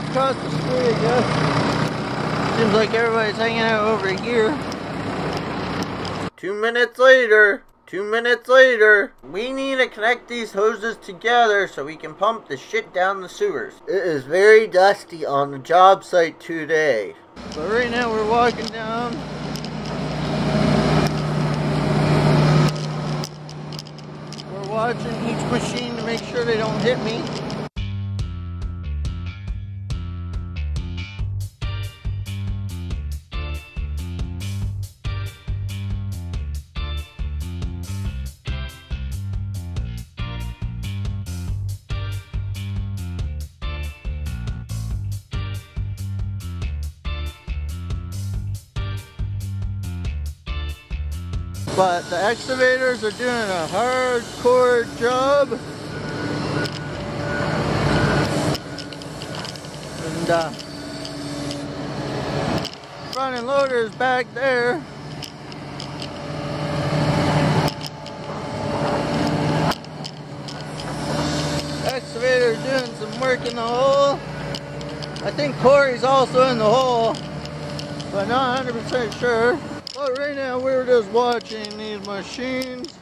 across the street, I guess. Seems like everybody's hanging out over here. 2 minutes later. 2 minutes later. We need to connect these hoses together so we can pump the shit down the sewers. It is very dusty on the job site today. But right now we're walking down. We're watching each machine to make sure they don't hit me. But the excavators are doing a hardcore job. And front end loader is back there. Excavator doing some work in the hole. I think Corey's also in the hole, but not 100% sure. But right now we're just watching these machines.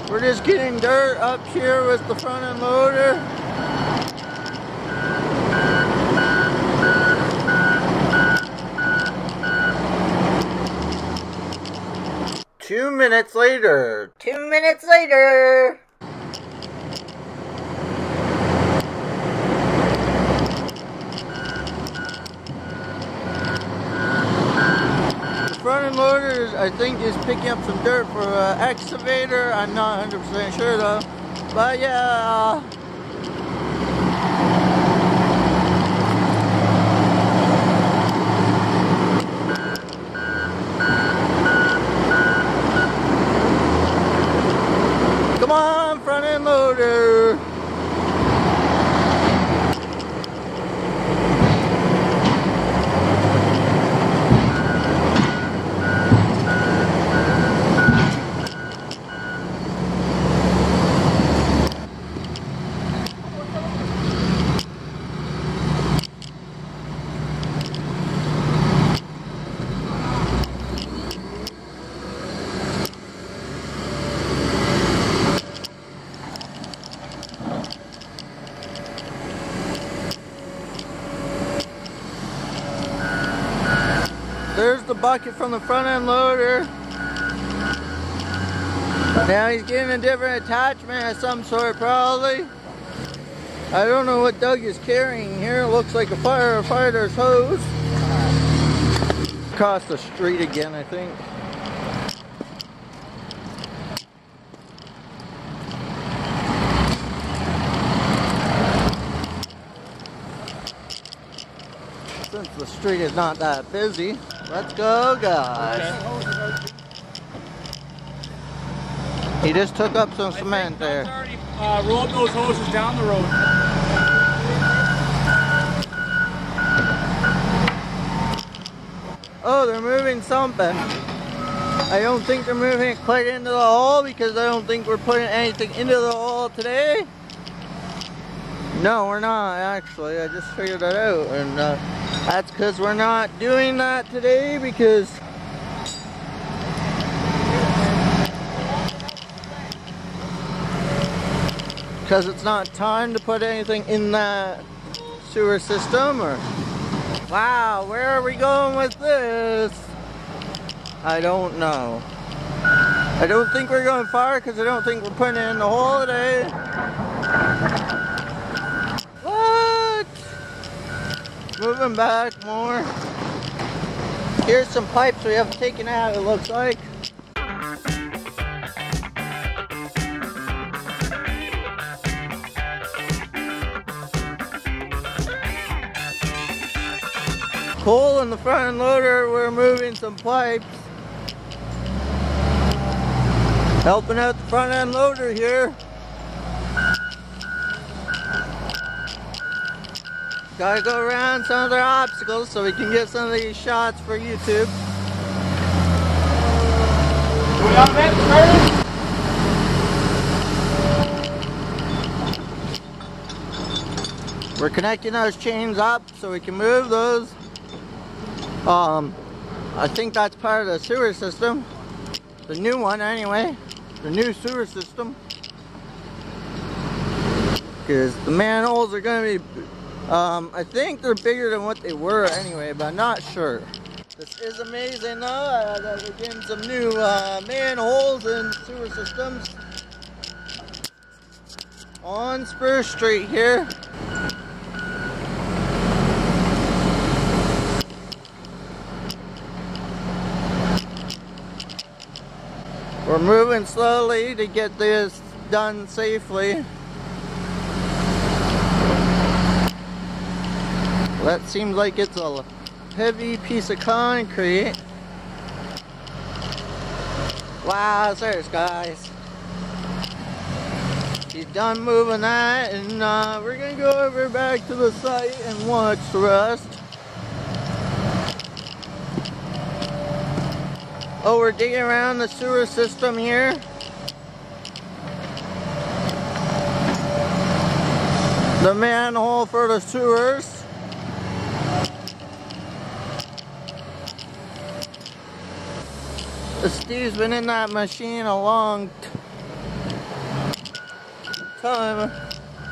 We're just getting dirt up here with the front end loader. Two minutes later. 2 minutes later. Front end loader, I think, is picking up some dirt for an excavator. I'm not 100% sure though. But yeah. Come on, front end loader. There's the bucket from the front end loader. Now he's getting a different attachment of some sort, probably. I don't know what Doug is carrying here. It looks like a firefighter's hose. Across the street again, I think. Since the street is not that busy, let's go, guys. He just took up some cement there. Already rolled those hoses down the road. Oh, they're moving something. I don't think they're moving it quite into the hole because I don't think we're putting anything into the hole today. No, we're not actually. I just figured that out, and that's because we're not doing that today because it's not time to put anything in that sewer system. Or wow, where are we going with this? I don't know. I don't think we're going far because I don't think we're putting it in the hole today. What? Moving back more. Here's some pipes we have taken out, it looks like. Cole in the front end loader, we're moving some pipes. Helping out the front end loader here. Gotta go around some of their obstacles so we can get some of these shots for YouTube. We're connecting those chains up so we can move those. I think that's part of the sewer system. The new one anyway. The new sewer system. Because the manholes are going to be, I think they're bigger than what they were anyway, but I'm not sure. This is amazing though, that we're getting some new manholes and sewer systems on Spruce Street here. We're moving slowly to get this done safely. That seems like it's a heavy piece of concrete. Wow, there's guys. He's done moving that, and we're gonna go over back to the site and watch the rest. Oh, we're digging around the sewer system here. The manhole for the sewers. Steve's been in that machine a long time.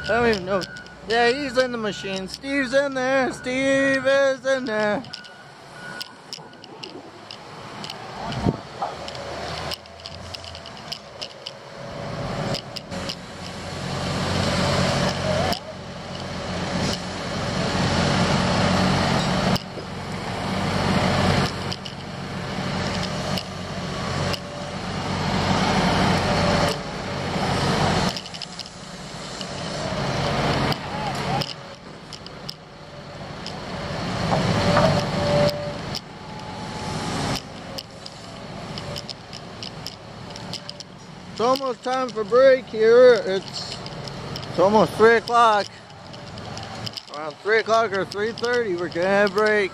I don't even know. Yeah, he's in the machine. Steve's in there. Steve is in there. It's almost time for break here. It's almost 3 o'clock. Around 3 o'clock or 3:30, we're gonna have break.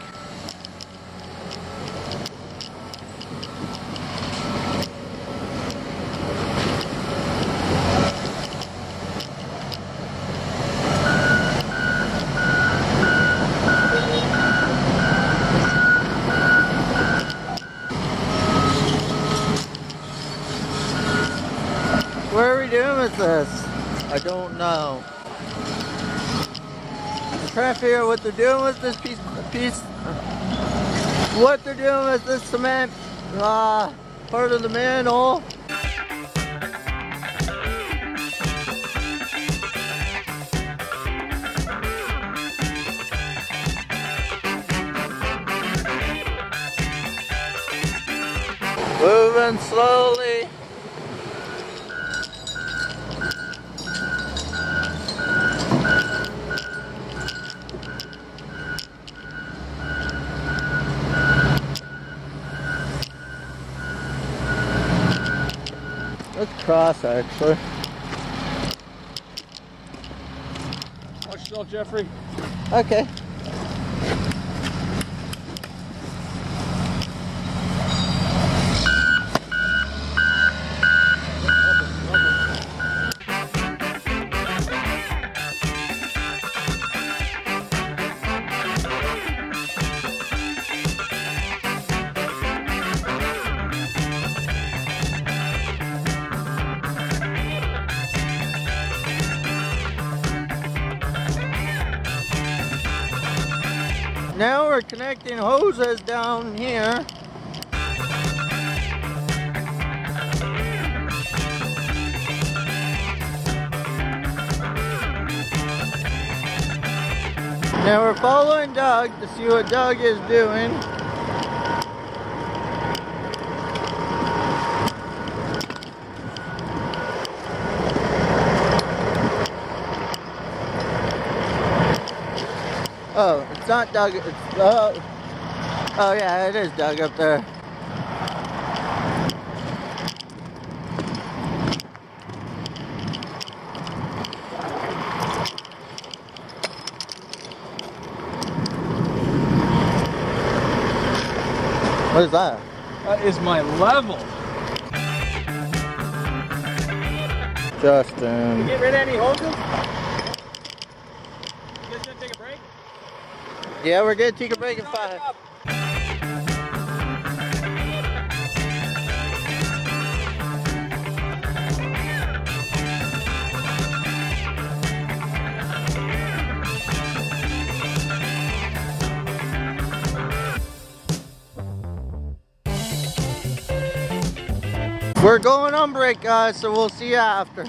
What are we doing with this? I don't know. I'm trying to figure out what they're doing with this piece. What they're doing with this cement part of the manhole. Moving slowly. Let's cross actually. Watch yourself, Jeffrey. Okay. Now we're connecting hoses down here. Now we're following Doug to see what Doug is doing. Oh, it's not Doug. It's oh yeah, it is Doug up there. What is that? That is my level. Justin. Get rid of any hoses? You guys Yeah, we're gonna take a break in 5. We're going on break, guys, so we'll see you after.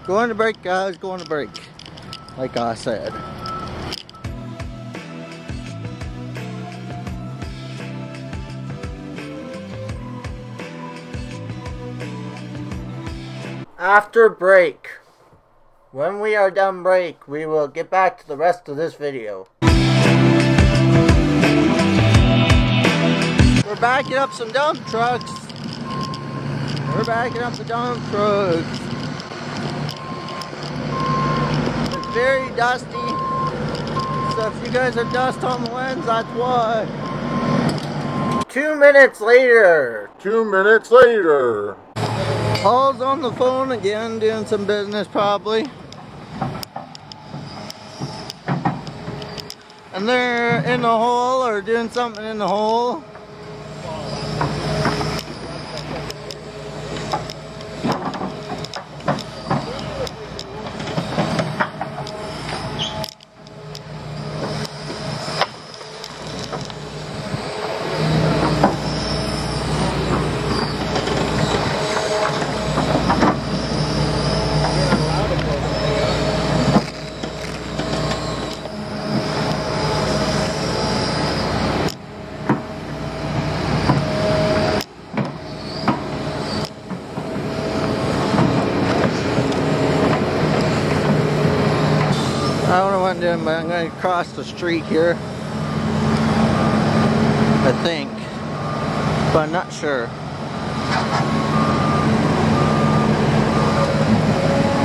Going to break, guys, going to break. Like I said. After break. When we are done break, we will get back to the rest of this video. We're backing up some dump trucks. We're backing up the dump trucks. Very dusty, so if you guys are dust on the lens, that's why. 2 minutes later. 2 minutes later. Paul's on the phone again, doing some business probably. And they're in the hole or doing something in the hole. I don't know what I'm doing, but I'm going to cross the street here. I think. But I'm not sure.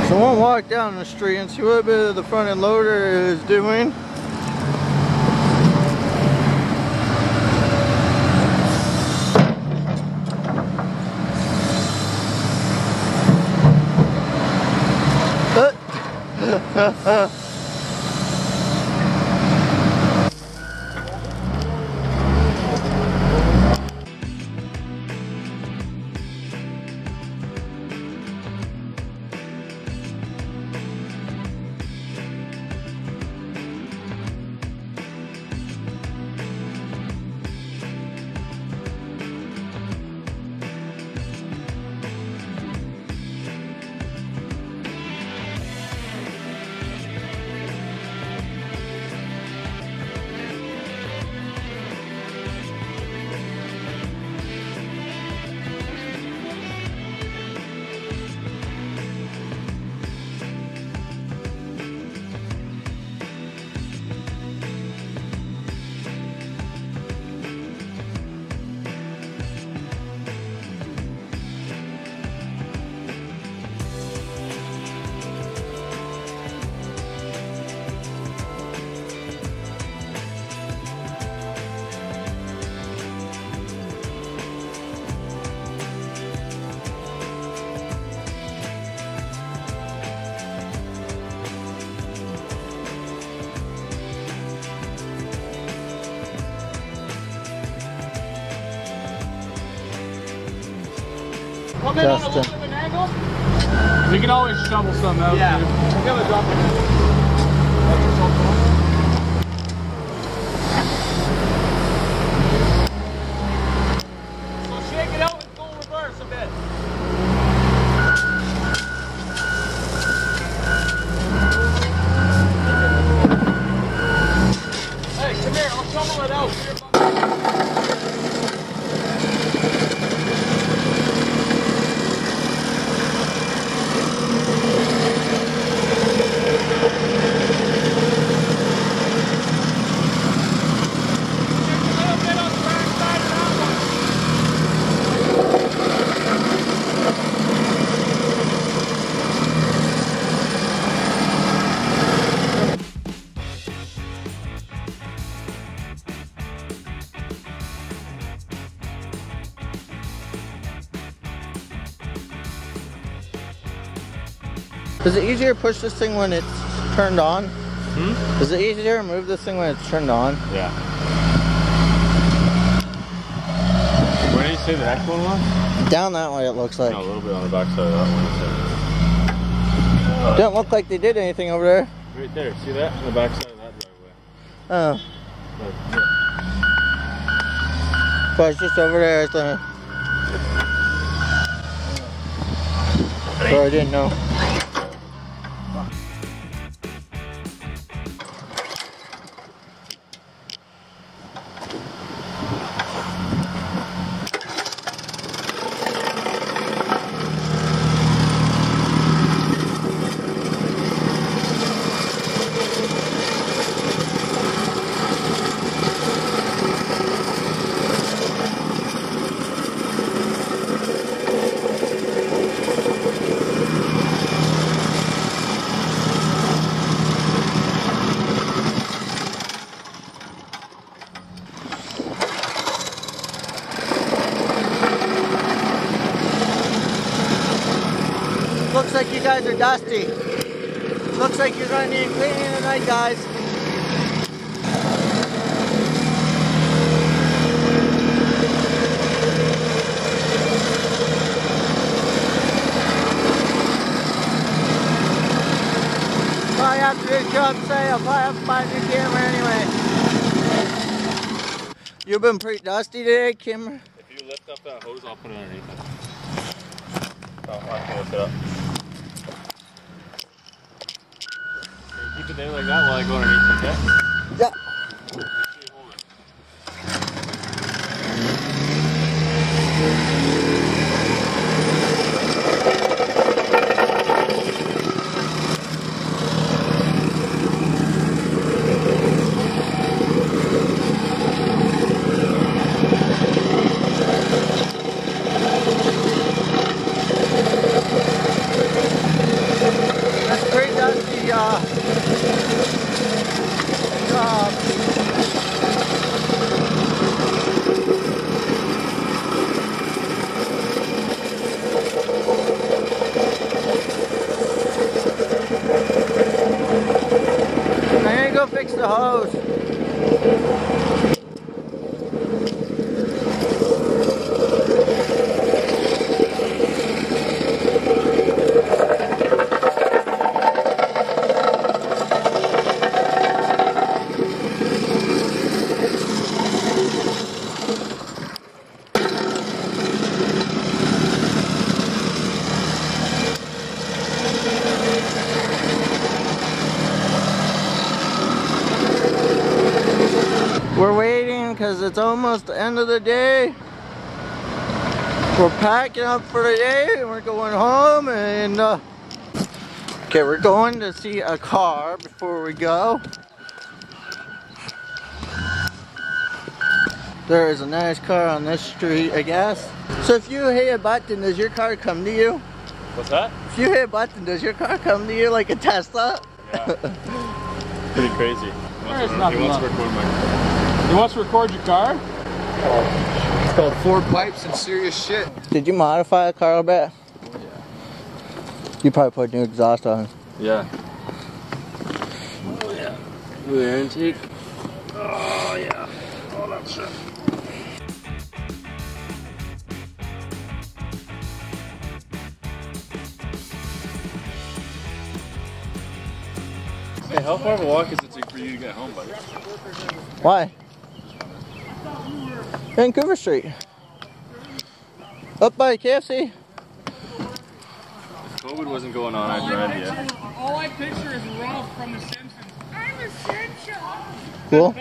So I want to walk down the street and see what a bit of the front end loader is doing. Justin. We can always shovel some out. Yeah. We're gonna drop it. So shake it out and go reverse a bit. Hey, come here. I'll shovel it out. Is it easier to push this thing when it's turned on? Hmm? Is it easier to move this thing when it's turned on? Yeah. Where did you say the next one was? Down that way it looks like. No, a little bit on the back side of that one. Don't look like they did anything over there. Right there, see that? On the back side of that driveway. Oh. But, But it's just over there. It's so I didn't know. Looks like you guys are dusty. Looks like you're gonna need cleaning tonight, guys. Probably after this job sale, I'll probably have to buy a new camera anyway. You've been pretty dusty today, Kim. if you lift up that hose, I'll put it underneath it. Oh, I can lift it up. Okay, keep it there like that while I go underneath, okay? Yeah. That's pretty dusty job. I'm gonna go fix the hose. We're waiting because it's almost the end of the day. We're packing up for the day and we're going home and okay, we're going to see a car before we go. There is a nice car on this street, I guess. So if you hit a button, does your car come to you? What's that? If you hit a button, does your car come to you like a Tesla? Yeah. Pretty crazy. He wants to record my... He wants to record your car? It's called Four Pipes and Serious Shit. Did you modify a car a bit? Oh, yeah. You probably put new exhaust on. Yeah. Oh, yeah. New air intake. Oh, yeah. All that shit. Hey, how far of a walk is it take for you to get home, buddy? Why? Vancouver Street. Up by KFC. If COVID wasn't going on, I'd drive you. All I picture is Ralph from The Simpsons. I'm essential. Cool.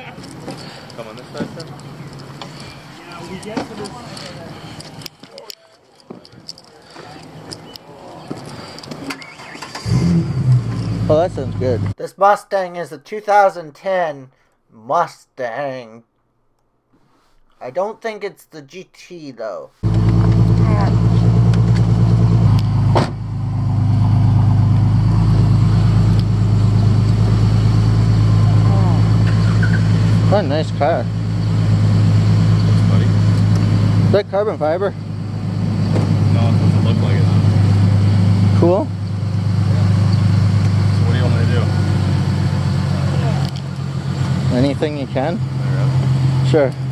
Come on this side, then. Yeah, we get to this. Oh, that sounds good. This Mustang is a 2010 Mustang. I don't think it's the GT though. What a nice car. Buddy? Is that carbon fiber? No, it doesn't look like it. Cool. Anything you can? Really? Sure.